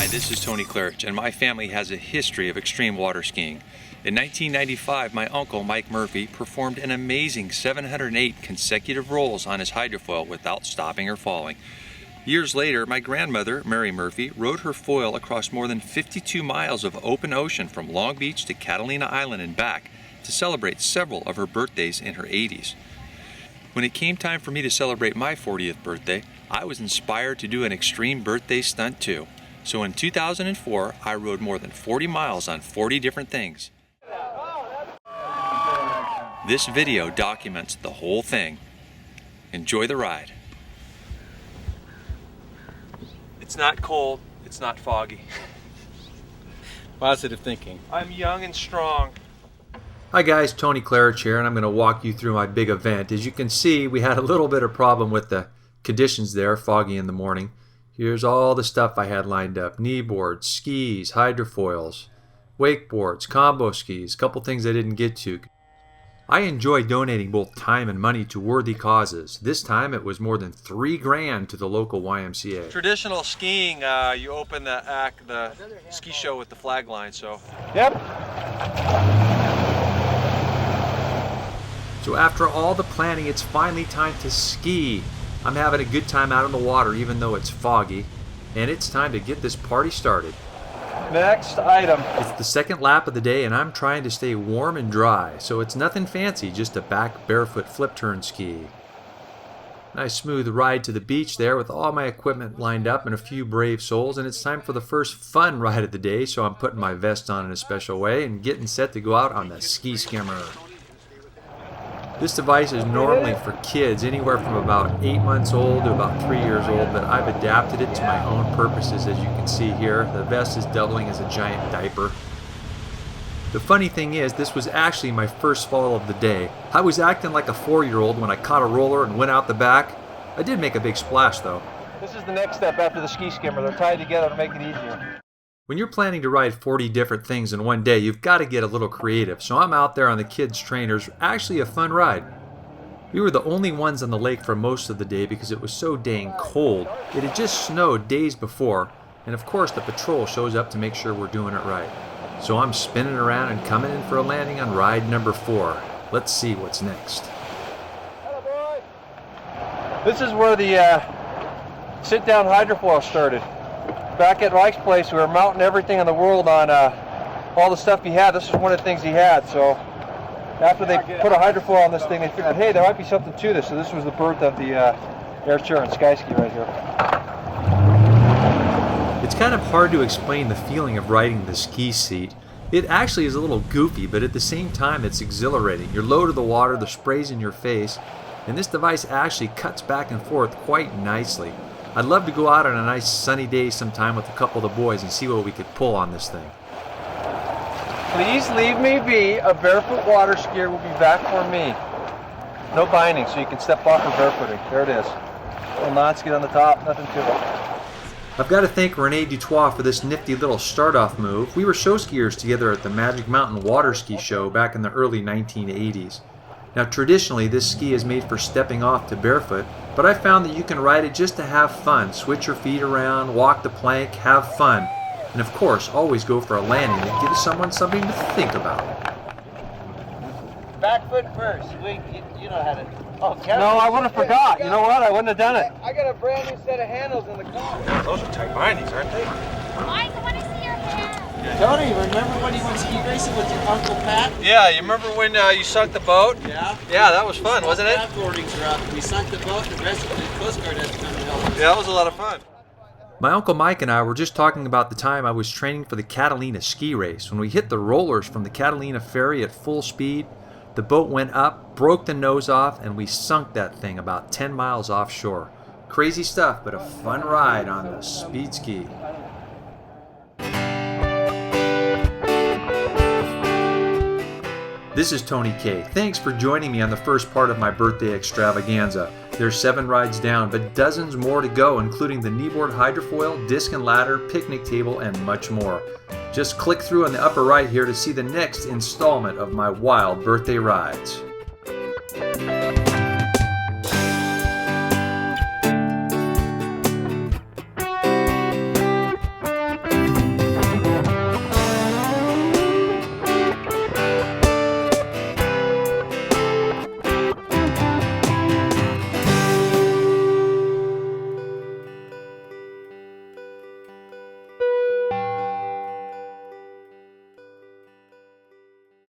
This is Tony Klarich, and my family has a history of extreme water skiing. In 1995, my uncle, Mike Murphy, performed an amazing 708 consecutive rolls on his hydrofoil without stopping or falling. Years later, my grandmother, Mary Murphy, rode her foil across more than 52 miles of open ocean from Long Beach to Catalina Island and back to celebrate several of her birthdays in her 80s. When it came time for me to celebrate my 40th birthday, I was inspired to do an extreme birthday stunt too. So in 2004, I rode more than 40 miles on 40 different things. This video documents the whole thing. Enjoy the ride. It's not cold, it's not foggy. Positive thinking. I'm young and strong. Hi guys, Tony Klarich here, and I'm going to walk you through my big event. As you can see, we had a little bit of problem with the conditions there, foggy in the morning. Here's all the stuff I had lined up. Knee boards, skis, hydrofoils, wakeboards, combo skis, a couple things I didn't get to. I enjoy donating both time and money to worthy causes. This time it was more than $3 grand to the local YMCA. Traditional skiing, you open the ski show with the flag line, so. Yep. So after all the planning, it's finally time to ski. I'm having a good time out on the water even though it's foggy, and it's time to get this party started. Next item. It's the second lap of the day and I'm trying to stay warm and dry, so it's nothing fancy, just a back barefoot flip turn ski. Nice smooth ride to the beach there with all my equipment lined up and a few brave souls, and it's time for the first fun ride of the day, so I'm putting my vest on in a special way and getting set to go out on the Ski Skimmer. This device is normally for kids anywhere from about 8 months old to about 3 years old, but I've adapted it to my own purposes, as you can see here. The vest is doubling as a giant diaper. The funny thing is, this was actually my first fall of the day. I was acting like a 4-year-old when I caught a roller and went out the back. I did make a big splash though. This is the next step after the Ski Skimmer. They're tied together to make it easier. When you're planning to ride 40 different things in one day, you've got to get a little creative. So I'm out there on the kids' trainers, actually a fun ride. We were the only ones on the lake for most of the day because it was so dang cold. It had just snowed days before, and of course the patrol shows up to make sure we're doing it right. So I'm spinning around and coming in for a landing on ride number 4. Let's see what's next. This is where the sit-down hydrofoil started. Back at Reich's place, we were mounting everything in the world on all the stuff he had. This is one of the things he had. So after they put a hydrofoil on this thing, they figured, hey, there might be something to this. So this was the birth of the air chair and sky ski right here. It's kind of hard to explain the feeling of riding the ski seat. It actually is a little goofy, but at the same time it's exhilarating. You're low to the water, the spray's in your face, and this device actually cuts back and forth quite nicely. I'd love to go out on a nice sunny day sometime with a couple of the boys and see what we could pull on this thing. Please leave me be. A barefoot water skier will be back for me. No binding, so you can step off for barefooting. There it is. Little non-skid on the top, nothing to it. I've got to thank Rene Dutoit for this nifty little start-off move. We were show skiers together at the Magic Mountain Water Ski Show back in the early 1980s. Now traditionally this ski is made for stepping off to barefoot, but I found that you can ride it just to have fun. Switch your feet around, walk the plank, have fun. And of course, always go for a landing that gives someone something to think about. Back foot first. You know how to. Oh, Kevin, no, I would have forgot. You know what? I wouldn't have done it. I got a brand new set of handles in the car. Those are tight bindings, aren't they? Mike, I want to see your hands. Tony, remember when you went ski racing with your Uncle Pat? Yeah, you remember when you sunk the boat? Yeah. Yeah, that was fun, wasn't it? Path boardings are up. We sunk the boat, the rest of the Coast Guard has to come and help us. Yeah, that was a lot of fun. My Uncle Mike and I were just talking about the time I was training for the Catalina ski race. When we hit the rollers from the Catalina ferry at full speed, the boat went up, broke the nose off, and we sunk that thing about 10 miles offshore. Crazy stuff, but a fun ride on the speed ski. This is Tony K. Thanks for joining me on the first part of my birthday extravaganza. There's 7 rides down, but dozens more to go, including the kneeboard hydrofoil, disc and ladder, picnic table, and much more. Just click through on the upper right here to see the next installment of my wild birthday rides.